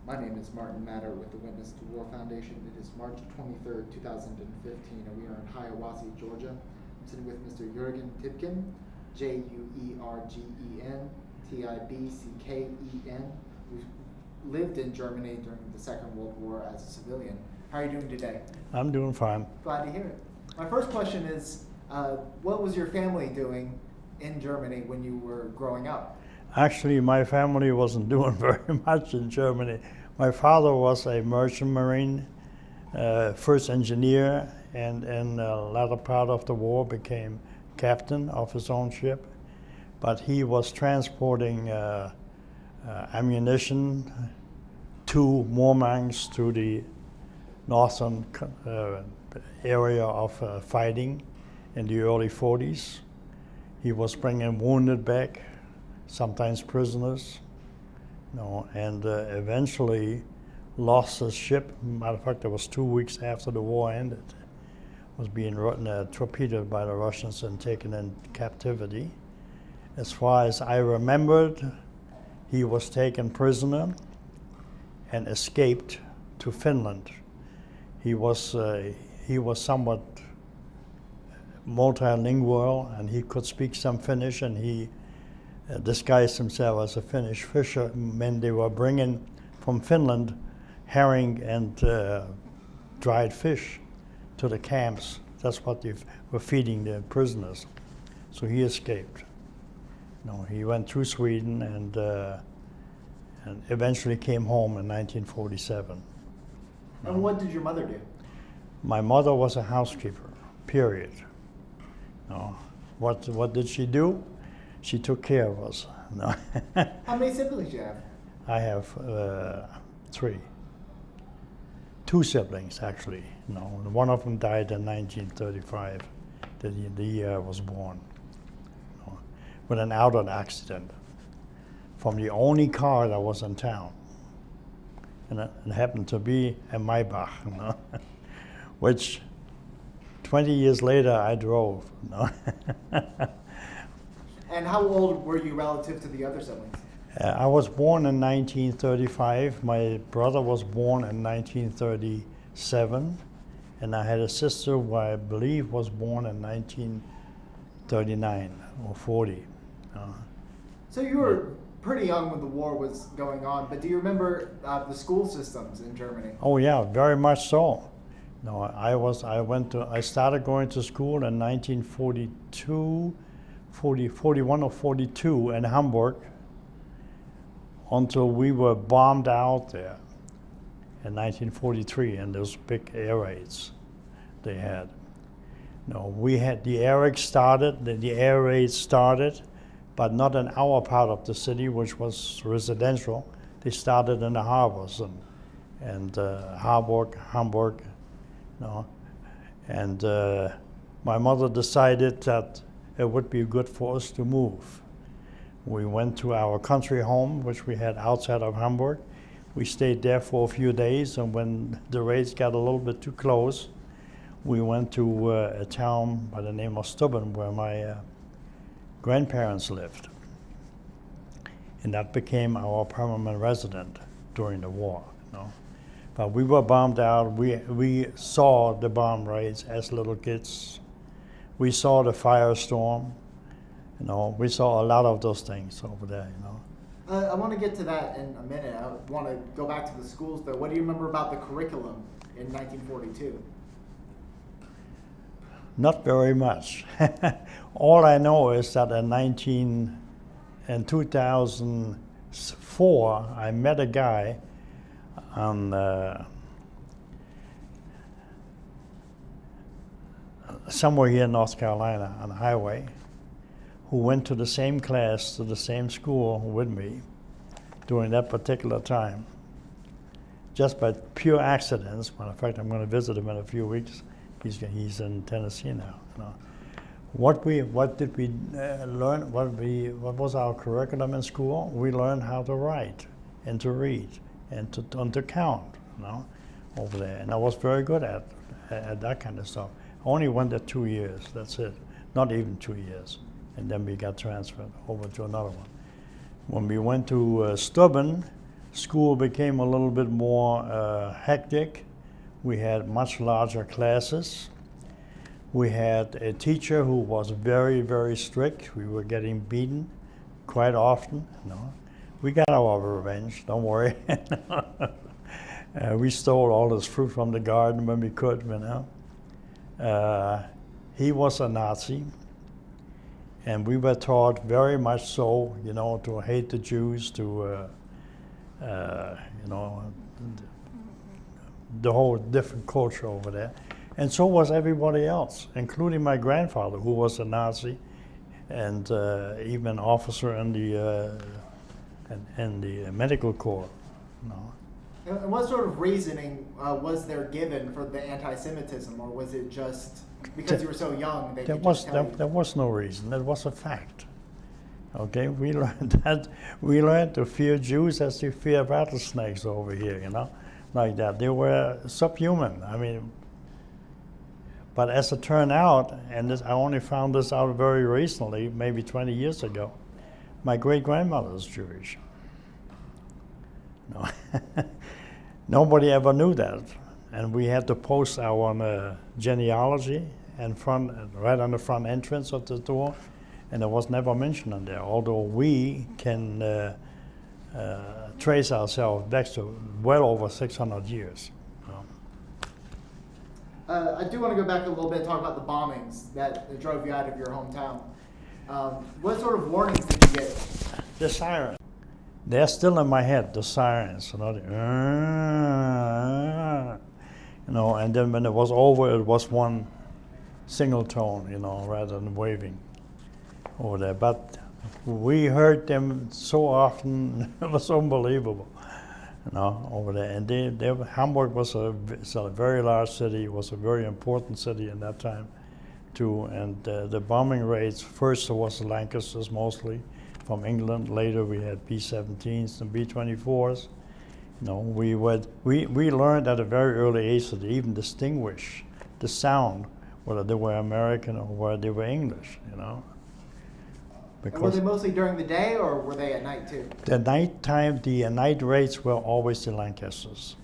My name is Martin Matter with the Witness to War Foundation. It is March 23rd, 2015, and we are in Hiawassee, Georgia. I'm sitting with Mr. Juergen Tibcken, Juergen Tibcken, who lived in Germany during the Second World War as a civilian. How are you doing today? I'm doing fine. Glad to hear it. My first question is, what was your family doing in Germany when you were growing up? Actually, my family wasn't doing very much in Germany. My father was a merchant marine, first engineer, and in the latter part of the war became captain of his own ship. But he was transporting ammunition to Murmansk, to the northern area of fighting in the early 40s. He was bringing wounded back, sometimes prisoners, and eventually lost his ship. Matter of fact, it was 2 weeks after the war ended. Was being torpedoed by the Russians and taken in captivity. As far as I remembered, he was taken prisoner and escaped to Finland. He was somewhat multilingual, and he could speak some Finnish, and he disguised himself as a Finnish fisherman. They were bringing from Finland herring and dried fish to the camps. That's what they were feeding the prisoners. So he escaped. He went through Sweden and eventually came home in 1947. And what did your mother do? My mother was a housekeeper, period. What did she do? She took care of us. How many siblings do you have? I have 3. 2 siblings, actually. One of them died in 1935, the year I was born, with an auto accident from the only car that was in town. And it happened to be a Maybach, which 20 years later I drove. And how old were you relative to the other siblings? I was born in 1935. My brother was born in 1937. And I had a sister who I believe was born in 1939 or 40. So you were pretty young when the war was going on, but do you remember the school systems in Germany? Oh yeah, very much so. I started going to school in 1942, 41 or 42 in Hamburg, until we were bombed out there in 1943 in those big air raids they had. We had the air raids started, but not in our part of the city, which was residential. They started in the harbors and Hamburg. And my mother decided that it would be good for us to move. We went to our country home, which we had outside of Hamburg. We stayed there for a few days, and when the raids got a little bit too close, we went to a town by the name of Stubben, where my grandparents lived. And that became our permanent resident during the war. But we were bombed out. We saw the bomb raids as little kids. We saw the firestorm. We saw a lot of those things over there. I want to get to that in a minute. I want to go back to the schools, though. What do you remember about the curriculum in 1942? Not very much. All I know is that in 2004, I met a guy on somewhere here in North Carolina on the highway, who went to the same class, to the same school with me during that particular time, just by pure accidents. Matter of fact, I'm going to visit him in a few weeks. He's in Tennessee now. What did we learn? What was our curriculum in school? We learned how to write and to read and to count. Over there, and I was very good at that kind of stuff. I only went there 2 years. That's it. Not even 2 years. And then we got transferred over to another one. When we went to Stubben school became a little bit more hectic. We had much larger classes. We had a teacher who was very, very strict. We were getting beaten quite often. We got our revenge, don't worry. We stole all this fruit from the garden when we could, He was a Nazi, and we were taught very much so, to hate the Jews, to, the whole different culture over there. And so was everybody else, including my grandfather, who was a Nazi, and even an officer in the medical corps. And what sort of reasoning was there given for the anti-Semitism, or was it just because you were so young? There was no reason. It was a fact. Okay, we learned that. We learned to fear Jews as you fear rattlesnakes over here, like that. They were subhuman. But as it turned out, and I only found this out very recently, maybe 20 years ago, my great-grandmother is Jewish. No. Nobody ever knew that. And we had to post our genealogy right on the front entrance of the door, and it was never mentioned in there, although we can trace ourselves back to well over 600 years. I do want to go back a little bit and talk about the bombings that drove you out of your hometown. What sort of warnings did you get? The sirens. They're still in my head, the sirens. And then when it was over, it was one single tone, rather than waving over there. But we heard them so often, it was unbelievable. Over there. And Hamburg was a very large city. It was a very important city in that time, too. And the bombing rates, first it was the Lancasters mostly from England. Later we had B-17s and B-24s. We learned at a very early age to even distinguish the sound, whether they were American or whether they were English, And were they mostly during the day, or were they at night too? The night rates were always the Lancasters,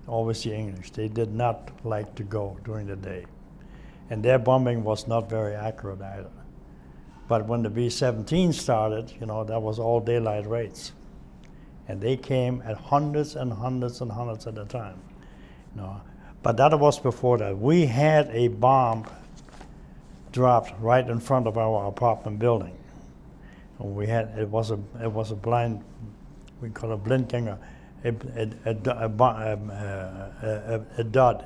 always the English. They did not like to go during the day. And their bombing was not very accurate either. But when the B-17 started, that was all daylight rates. And they came at hundreds and hundreds and hundreds at a time. But that was before that. We had a bomb dropped right in front of our apartment building. It was a blind, we call it blindgänger, a dud.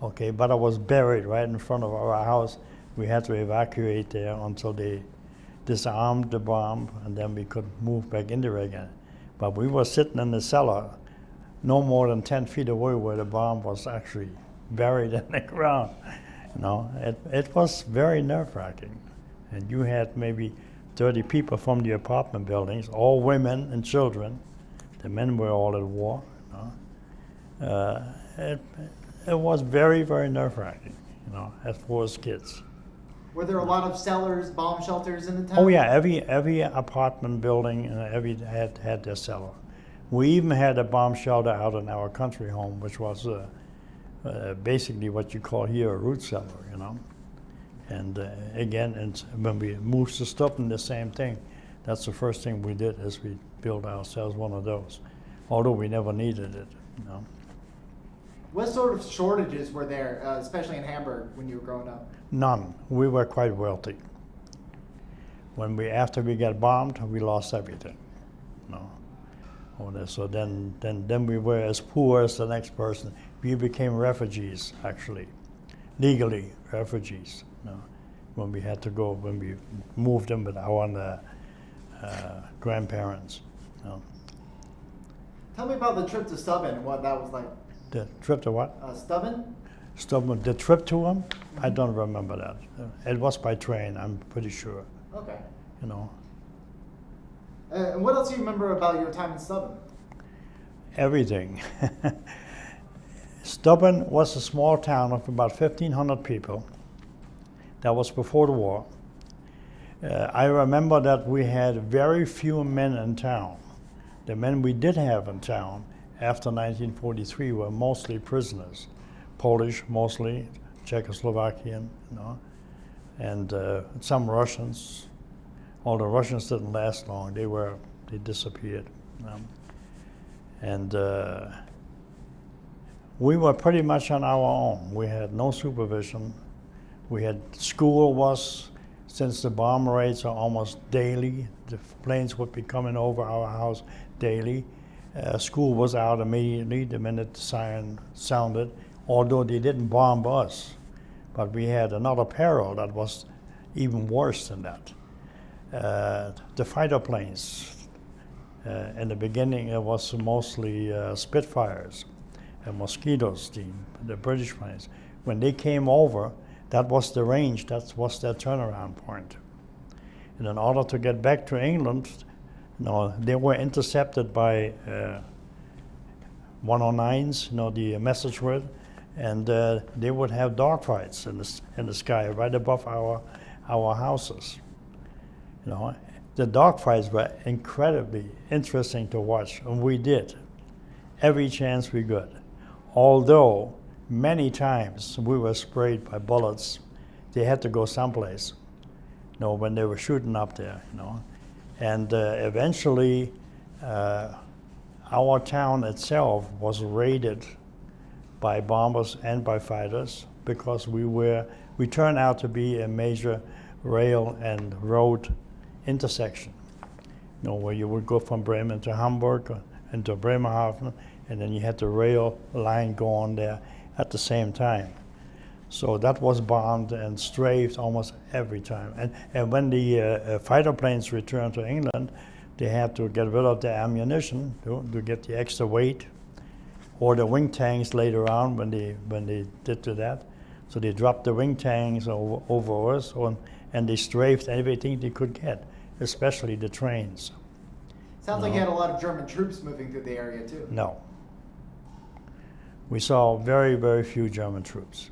Okay, but it was buried right in front of our house. We had to evacuate there until they disarmed the bomb, and then we could move back in there again. But we were sitting in the cellar, no more than 10 feet away where the bomb was actually buried in the ground. It was very nerve-wracking. And you had maybe 30 people from the apartment buildings, all women and children. The men were all at war. It was very, very nerve-wracking, as for us kids. Were there a lot of cellars, bomb shelters in the town? Oh yeah, every apartment building had their cellar. We even had a bomb shelter out in our country home, which was basically what you call here a root cellar, And again, when we moved to Stuppen, the same thing. That's the first thing we did, is we built ourselves one of those, although we never needed it. What sort of shortages were there, especially in Hamburg, when you were growing up? None. We were quite wealthy. After we got bombed, we lost everything. So then we were as poor as the next person. We became refugees, actually, legally refugees. When we moved in with our grandparents. Tell me about the trip to Stuppen and what that was like. The trip to what? Stuppen? Stuppen. The trip to them? Mm-hmm. I don't remember that. It was by train, I'm pretty sure. Okay. And what else do you remember about your time in Stuppen? Everything. Stuppen was a small town of about 1,500 people. That was before the war. I remember that we had very few men in town. the men we did have in town after 1943 were mostly prisoners, Polish mostly, Czechoslovakian, and some Russians. All the Russians didn't last long. They disappeared. And we were pretty much on our own. We had no supervision. We had school was, since the bomb raids are almost daily, the planes would be coming over our house daily. School was out immediately the minute the siren sounded, although they didn't bomb us. But we had another peril that was even worse than that. The fighter planes. In the beginning, it was mostly Spitfires and Mosquitoes, the British planes. When they came over, that was the range, that was their turnaround point. And in order to get back to England, they were intercepted by 109s, the message word, and they would have dogfights in the sky right above our houses. The dogfights were incredibly interesting to watch, and we did every chance we got. Although many times we were sprayed by bullets, they had to go someplace. When they were shooting up there, and eventually our town itself was raided by bombers and by fighters because we turned out to be a major rail and road intersection, where you would go from Bremen to Hamburg and to Bremerhaven, and then you had the rail line go on there at the same time. So that was bombed and strafed almost every time. And when the fighter planes returned to England, they had to get rid of the ammunition to get the extra weight, or the wing tanks later on when they did to that. So they dropped the wing tanks over us, and they strafed everything they could get, especially the trains. Sounds like you had a lot of German troops moving through the area too. No. We saw very, very few German troops.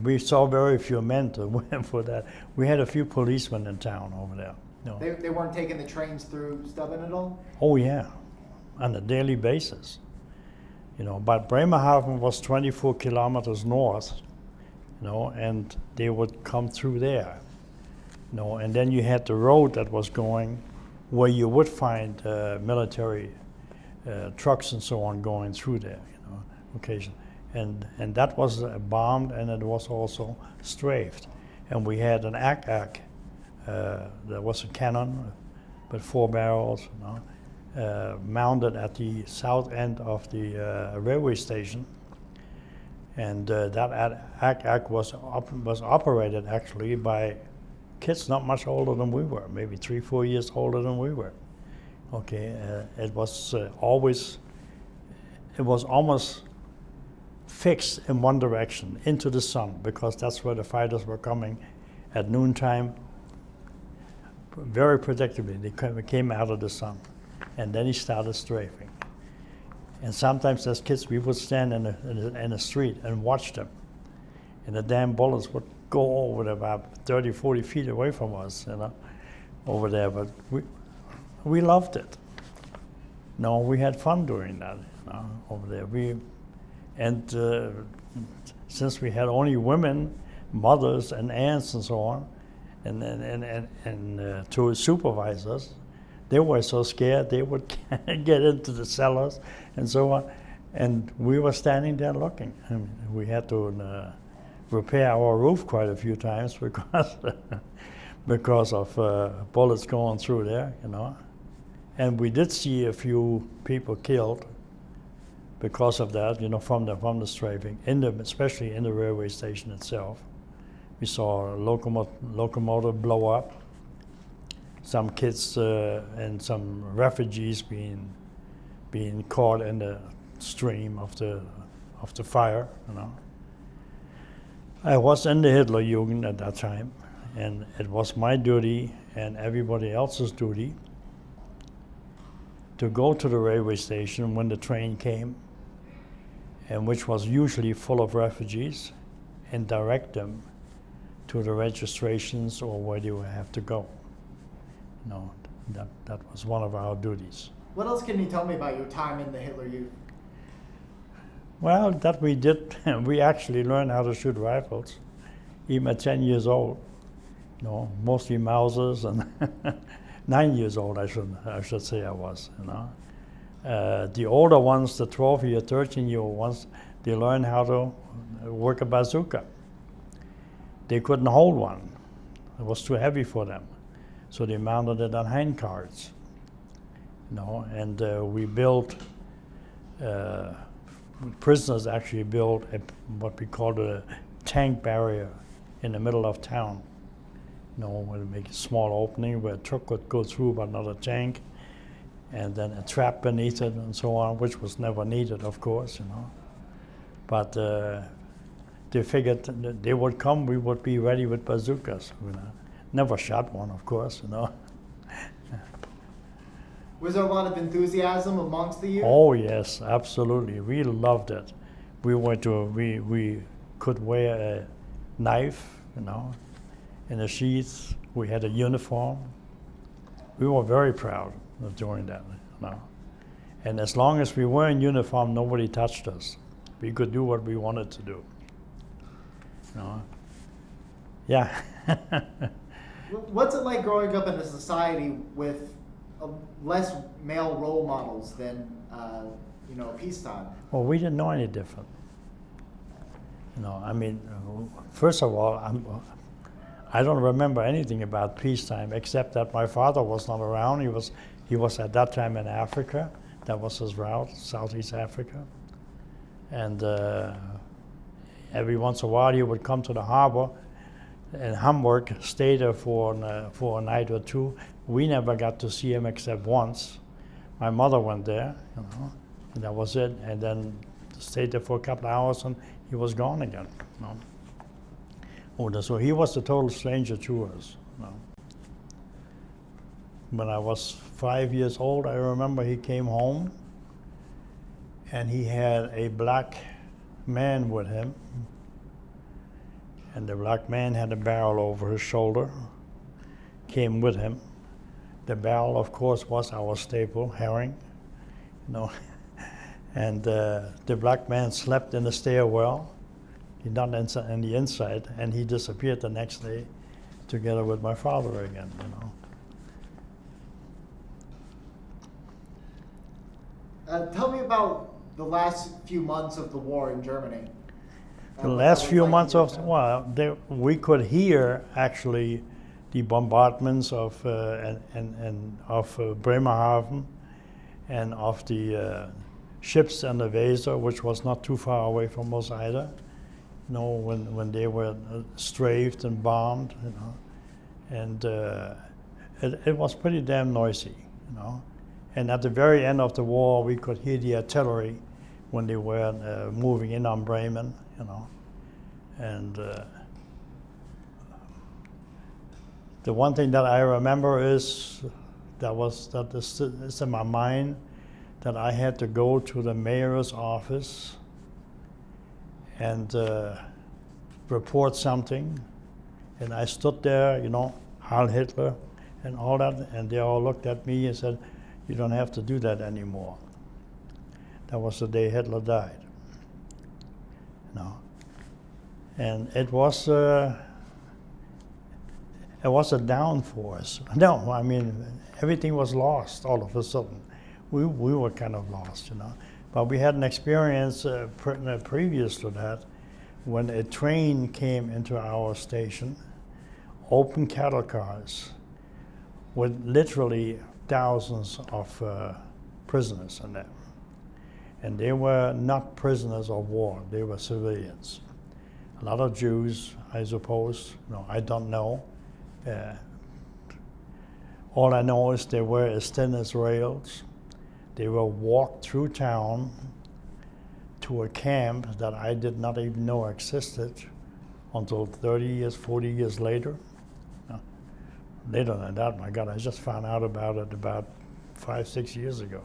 We saw very few men to win for that. We had a few policemen in town over there. They weren't taking the trains through Stubben at all? Oh yeah, on a daily basis. But Bremerhaven was 24 kilometers north, and they would come through there. And then you had the road that was going where you would find military trucks and so on going through there, occasionally. And that was bombed, and it was also strafed. And we had an AK. There was a cannon with 4 barrels, mounted at the south end of the railway station. And that AK was operated actually by kids not much older than we were, maybe 3-4 years older than we were. It was almost fixed in one direction, into the sun, because that's where the fighters were coming at noontime. Very predictably, they came out of the sun, and then he started strafing. And sometimes as kids, we would stand in the street and watch them, and the damn bullets would go over about 30, 40 feet away from us, over there. But we loved it. We had fun doing that, over there. Since we had only women, mothers and aunts and so on, and to supervise us, they were so scared they would get into the cellars and so on, and we were standing there looking. We had to repair our roof quite a few times because of bullets going through there, And we did see a few people killed because of that, from the strafing, especially in the railway station itself. We saw a locomotive blow up, some kids and some refugees being caught in the stream of the fire. I was in the Hitlerjugend at that time, and it was my duty and everybody else's duty to go to the railway station when the train came, and which was usually full of refugees, and direct them to the registrations or where they would have to go. That was one of our duties. What else can you tell me about your time in the Hitler Youth? Well, that we did. We actually learned how to shoot rifles, even at 10 years old. You know, mostly Mausers, and 9 years old, I should say I was. You know, the older ones, the 12 or 13-year-old ones, they learned how to work a bazooka. They couldn't hold one; it was too heavy for them, so they mounted it on hand carts. You know, and we built. Prisoners actually built what we called a tank barrier in the middle of town. You know, where they make a small opening where a truck could go through but not a tank, and then a trap beneath it and so on, which was never needed, of course, you know. But they figured that they would come, we would be ready with bazookas, you know. Never shot one, of course, you know. Was there a lot of enthusiasm amongst the youth? Oh yes, absolutely. We loved it. We could wear a knife, you know, in a sheath. We had a uniform. We were very proud of doing that, you know. And as long as we were in uniform, nobody touched us. We could do what we wanted to do. You know? Yeah. What's it like growing up in a society with less male role models than you know, peacetime? Well, we didn't know any different. You know, I mean, first of all, I don't remember anything about peacetime except that my father was not around. He was at that time in Africa. That was his route, Southeast Africa. And every once in a while he would come to the harbor in Hamburg, stay there for a night or two. We never got to see him except once. My mother went there, you know, and that was it. And then stayed there for a couple of hours, and he was gone again. You know? So he was a total stranger to us. You know? When I was 5 years old, I remember he came home, and he had a black man with him. And the black man had a barrel over his shoulder, came with him. The barrel, of course, was our staple, herring, you know. And the black man slept in the stairwell. He not in the inside, and he disappeared the next day, together with my father again, you know. Tell me about the last few months of the war in Germany. The last few months of, well, we could hear actually the bombardments of Bremerhaven and of the ships and the Weser, which was not too far away from us either. You know, when they were strafed and bombed, you know, and it was pretty damn noisy, you know. And at the very end of the war, we could hear the artillery when they were moving in on Bremen, you know. And the one thing that I remember is it's in my mind, that I had to go to the mayor's office and report something. And I stood there, you know, Heil Hitler and all that, and they all looked at me and said, "You don't have to do that anymore." That was the day Hitler died. You know. And it was a down for us. No, I mean, everything was lost all of a sudden. We were kind of lost, you know. But we had an experience previous to that, when a train came into our station, open cattle cars, with literally thousands of prisoners in them. And they were not prisoners of war, they were civilians. A lot of Jews, I suppose. No, I don't know. All I know is they were as thin as rails. They were walked through town to a camp that I did not even know existed until 30 years, 40 years later. No, later than that, my God, I just found out about it about 5, 6 years ago.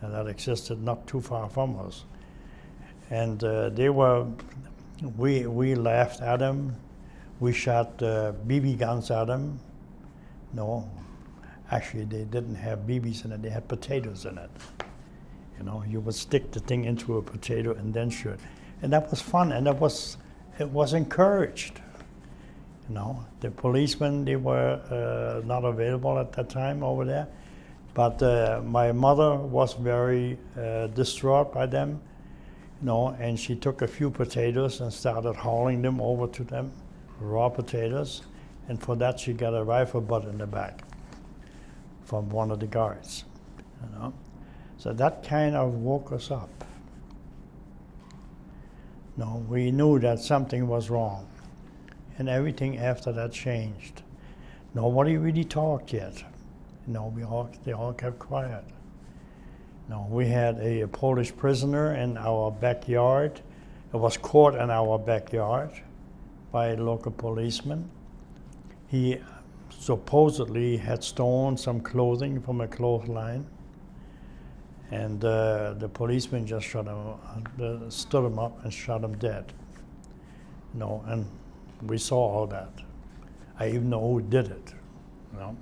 And that existed not too far from us. And we laughed at them. We shot BB guns at them. No, Actually, they didn't have BBs in it, they had potatoes in it. You know, you would stick the thing into a potato and then shoot. And that was fun, and it was encouraged. You know, the policemen, they were not available at that time over there. But my mother was very distraught by them, you know, and she took a few potatoes and started hauling them over to them, raw potatoes, and for that she got a rifle butt in the back from one of the guards, you know. So that kind of woke us up. No, we knew that something was wrong, and everything after that changed. Nobody really talked yet. You know, they all kept quiet. No, we had a Polish prisoner in our backyard. It was caught in our backyard by a local policeman. He supposedly had stolen some clothing from a clothesline, and the policeman just shot him, stood him up and shot him dead. No, and we saw all that. I even know who did it. You know,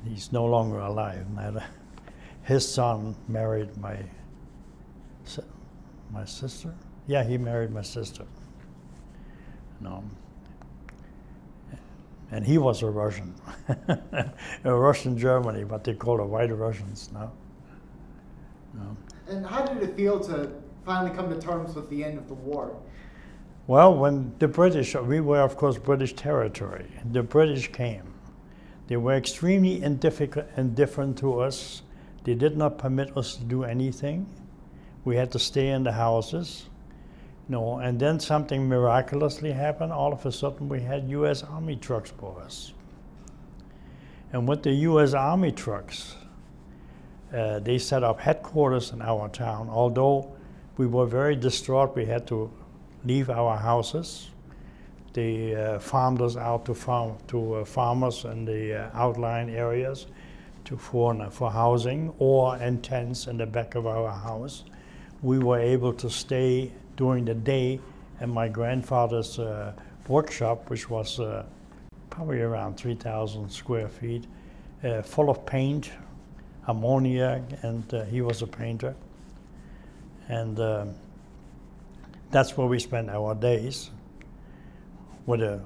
he's no longer alive. His son married my sister. Yeah, he married my sister. No. And he was a Russian, a Russian Germany, but they call it White Russians now. No. And how did it feel to finally come to terms with the end of the war? Well, when the British, we were of course British territory, the British came. They were extremely indifferent to us. They did not permit us to do anything. We had to stay in the houses. No, and then something miraculously happened. All of a sudden we had US Army trucks for us. And with the US Army trucks, they set up headquarters in our town. Although we were very distraught, we had to leave our houses. They farmed us out to farmers in the outlying areas for housing, or in tents in the back of our house. We were able to stay during the day in my grandfather's workshop, which was probably around 3,000 square feet, full of paint, ammonia, and he was a painter. And that's where we spent our days, with a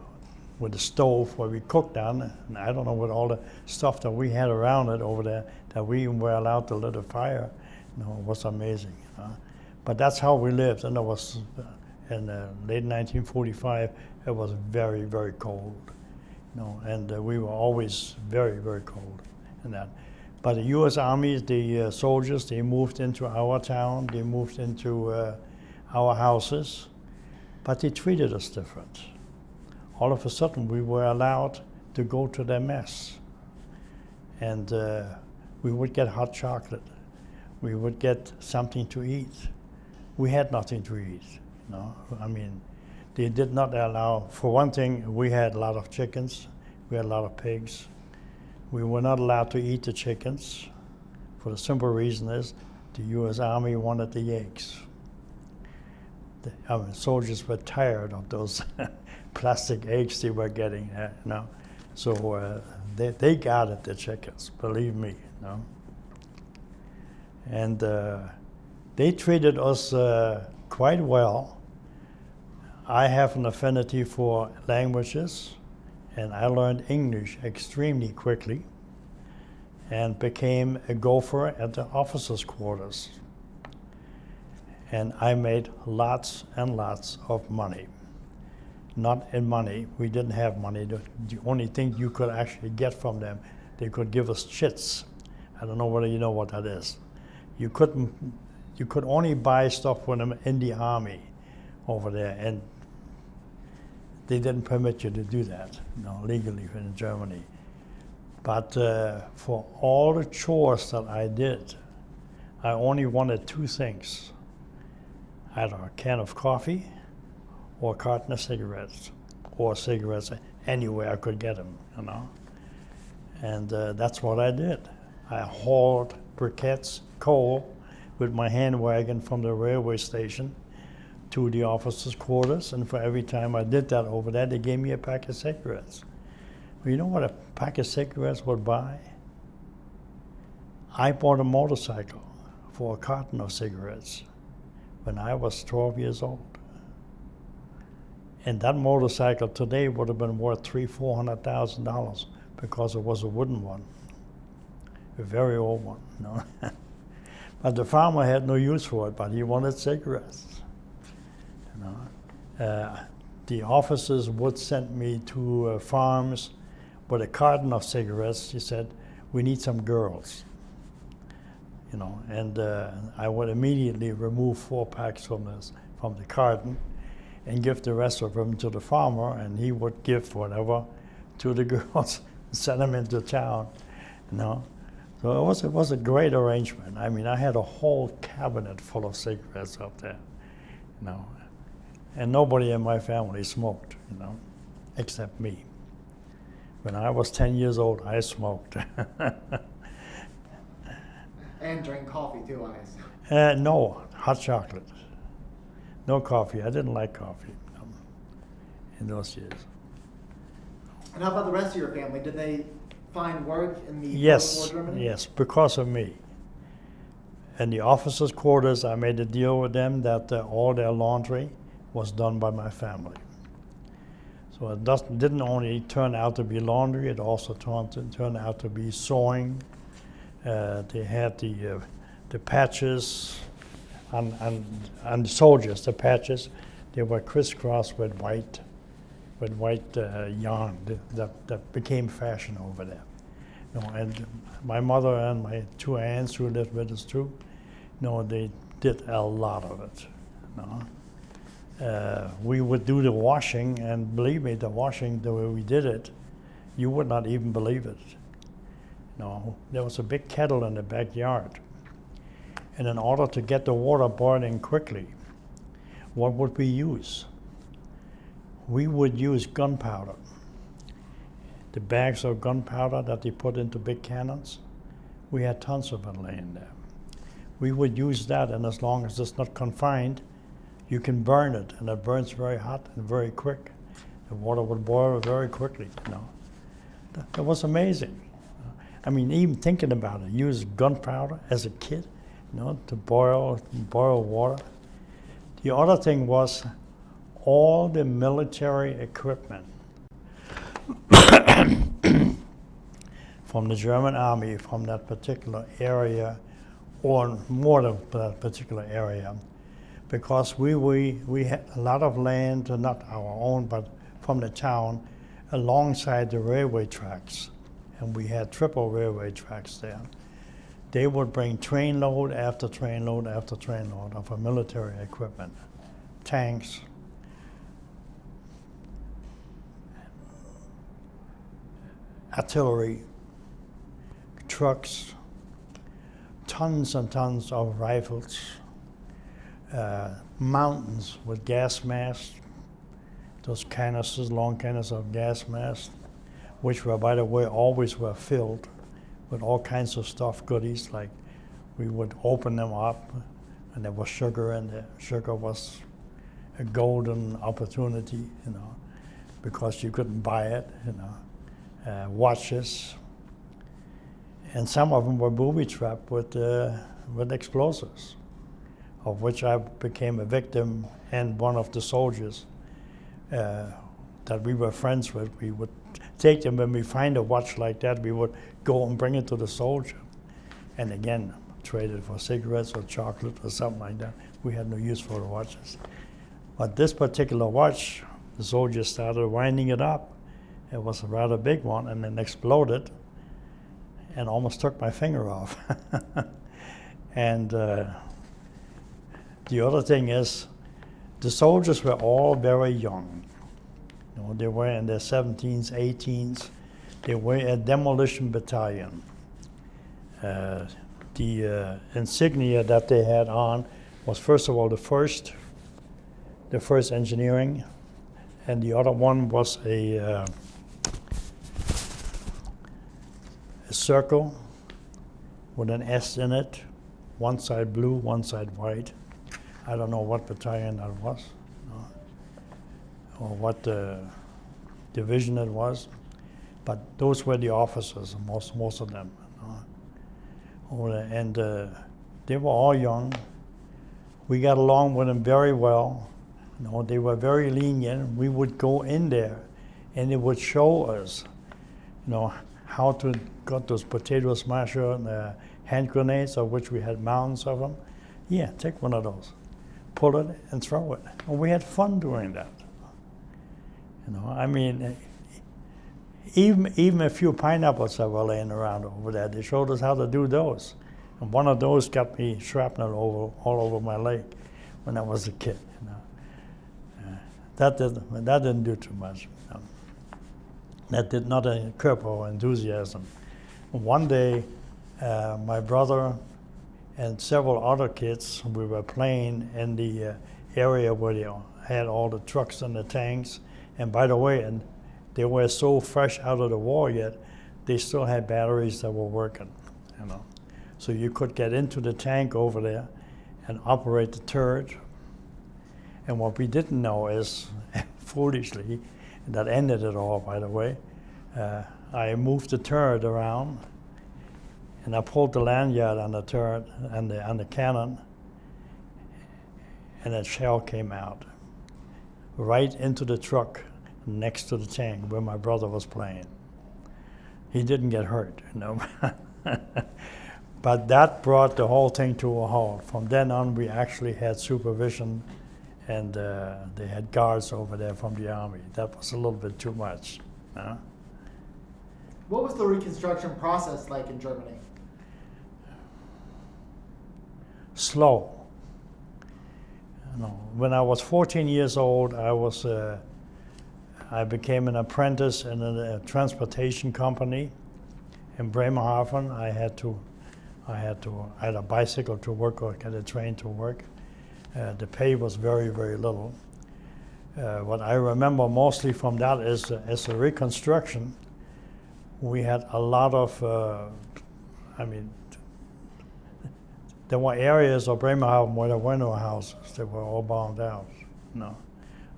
stove where we cooked on, and I don't know, with all the stuff that we had around it over there, that we even were allowed to lit a fire. You know, it was amazing. But that's how we lived, and it was in late 1945. It was very, very cold, you know, and we were always very, very cold in that. But the U.S. Army, the soldiers, they moved into our town. They moved into our houses, but they treated us different. All of a sudden, we were allowed to go to their mess, and we would get hot chocolate. We would get something to eat. We had nothing to eat, you know. I mean, they did not allow, for one thing, we had a lot of chickens, we had a lot of pigs. We were not allowed to eat the chickens, for the simple reason is the U.S. Army wanted the eggs. The soldiers were tired of those plastic eggs they were getting, you know. So they guarded the chickens, believe me, you know. And they treated us quite well. I have an affinity for languages, and I learned English extremely quickly and became a gopher at the officers' quarters. And I made lots and lots of money. Not in money, we didn't have money. The only thing you could actually get from them, they could give us chits. I don't know whether you know what that is. You could only buy stuff with them in the army over there, and they didn't permit you to do that, you know, legally in Germany. But for all the chores that I did, I only wanted two things: either a can of coffee or a carton of cigarettes, or cigarettes anywhere I could get them, you know. And that's what I did. I hauled briquettes, coal, with my hand wagon from the railway station to the officers' quarters, and for every time I did that over there, they gave me a pack of cigarettes. Well, you know what a pack of cigarettes would buy? I bought a motorcycle for a carton of cigarettes when I was 12 years old. And that motorcycle today would have been worth $300,000-400,000 because it was a wooden one, a very old one. You know? But the farmer had no use for it, but he wanted cigarettes. You know? The officers would send me to farms with a carton of cigarettes. He said, "We need some girls." You know, and I would immediately remove 4 packs from the carton and give the rest of them to the farmer, and he would give whatever to the girls and send them into town. You know, so it was a great arrangement. I mean, I had a whole cabinet full of cigarettes up there. You know, and nobody in my family smoked. You know, except me. When I was 10 years old, I smoked. And drank coffee too, I assume. No, hot chocolate. No coffee. I didn't like coffee in those years. And how about the rest of your family? Did they find work in the Yes, post-war Germany? yes, because of me. In the officers' quarters, I made a deal with them that all their laundry was done by my family. So it didn't only turn out to be laundry, it also turned out to be sewing. They had the patches on the soldiers, the patches, they were crisscrossed with white yarn that became fashion over there. You know, and my mother and my 2 aunts who lived with us too, you know, they did a lot of it. You know. We would do the washing, and believe me, the washing, the way we did it, you would not even believe it. No, there was a big kettle in the backyard. And in order to get the water boiling quickly, what would we use? We would use gunpowder. The bags of gunpowder that they put into big cannons, we had tons of it laying there. We would use that, and as long as it's not confined, you can burn it, and it burns very hot and very quick. The water would boil very quickly, you know. That was amazing. I mean, even thinking about it, use gunpowder as a kid, you know, to boil water. The other thing was all the military equipment from the German army, from that particular area, or more than that particular area, because we had a lot of land, not our own, but from the town, alongside the railway tracks. And we had triple railway tracks there. They would bring trainload after trainload after trainload of military equipment, tanks, artillery, trucks, tons and tons of rifles, mountains with gas masks, those canisters, long canisters of gas masks, which were, by the way, always were filled with all kinds of stuff, goodies, like we would open them up and there was sugar in there. Sugar was a golden opportunity, you know, because you couldn't buy it, you know. Watches, and some of them were booby-trapped with explosives, of which I became a victim, and one of the soldiers that we were friends with, we would take them when we find a watch like that, we would go and bring it to the soldier. And again, trade it for cigarettes or chocolate or something like that. We had no use for the watches. But this particular watch, the soldier started winding it up. It was a rather big one, and then exploded and almost took my finger off. And the other thing is, the soldiers were all very young. You know, they were in their 17s, 18s. They were a demolition battalion. The insignia that they had on was, first of all, the first engineering, and the other one was a circle with an S in it, one side blue, one side white. I don't know what battalion that was, or what division it was. but those were the officers, most of them. And they were all young. We got along with them very well. They were very lenient. We would go in there, and they would show us, how to got those potato smasher and hand grenades, of which we had mounds of them. Yeah, take one of those, pull it and throw it. And we had fun doing that. I mean, even a few pineapples that were laying around over there, they showed us how to do those. And one of those got me shrapnel all over my leg when I was a kid. That didn't do too much. That did not curb our enthusiasm. One day, my brother and several other kids, we were playing in the area where they had all the trucks and the tanks. And by the way, and they were so fresh out of the war yet, they still had batteries that were working. So you could get into the tank over there and operate the turret. And what we didn't know is, foolishly, that ended it all, by the way, I moved the turret around, and I pulled the lanyard on the turret and on the cannon, and a shell came out right into the truck next to the tank where my brother was playing. He didn't get hurt, But that brought the whole thing to a halt. From then on, we actually had supervision, and they had guards over there from the Army. That was a little bit too much. What was the reconstruction process like in Germany? Slow. When I was 14 years old, I became an apprentice in a transportation company in Bremerhaven. I had a bicycle to work or get a train to work. The pay was very, very little. What I remember mostly from that is as a reconstruction, we had a lot of, there were areas of Bremerhaven where there were no houses. They were all bombed out.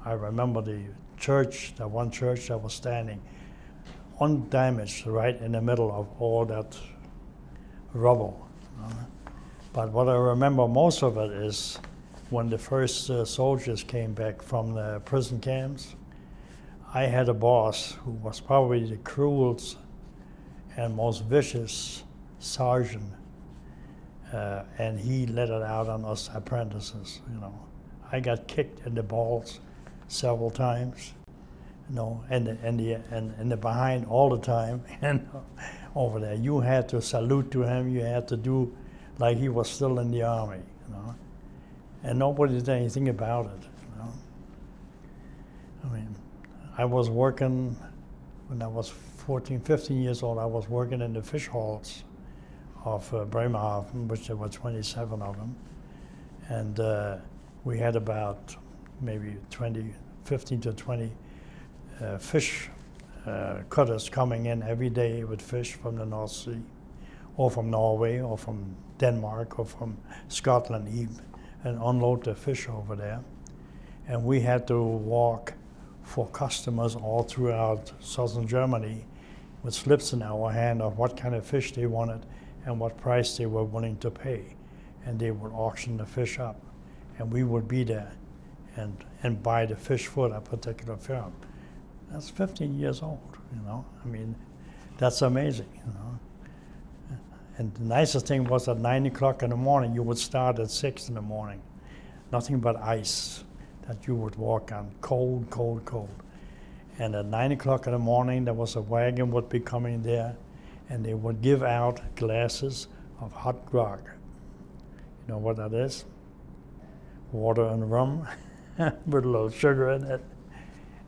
I remember the church, that one church that was standing undamaged right in the middle of all that rubble. But what I remember most of it is when the first soldiers came back from the prison camps, I had a boss who was probably the cruelest and most vicious sergeant, and he let it out on us apprentices. I got kicked in the balls several times, and the behind all the time, and over there. You had to salute to him. You had to do like he was still in the Army, and nobody did anything about it. I was working when I was 14, 15 years old. I was working in the fish halls of Bremerhaven, which there were 27 of them, and we had about maybe 15 to 20 fish cutters coming in every day with fish from the North Sea, or from Norway, or from Denmark, or from Scotland even, and unload the fish over there. And we had to walk for customers all throughout southern Germany with slips in our hand of what kind of fish they wanted and what price they were willing to pay. And they would auction the fish up. And we would be there and buy the fish for that particular firm. That's 15 years old, that's amazing, And the nicest thing was at 9 o'clock in the morning, you would start at 6 in the morning. Nothing but ice that you would walk on, cold, cold, cold. And at 9 o'clock in the morning, there was a wagon would be coming there, and they would give out glasses of hot grog. You know what that is? Water and rum with a little sugar in it,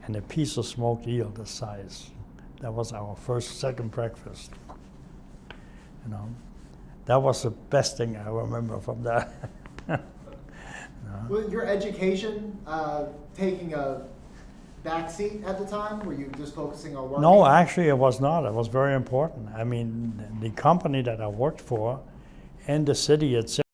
and a piece of smoked eel this size. That was our second breakfast. That was the best thing I remember from that. Was your education taking a backseat at the time? Were you just focusing on work? No, actually it was not. It was very important. The company that I worked for and the city itself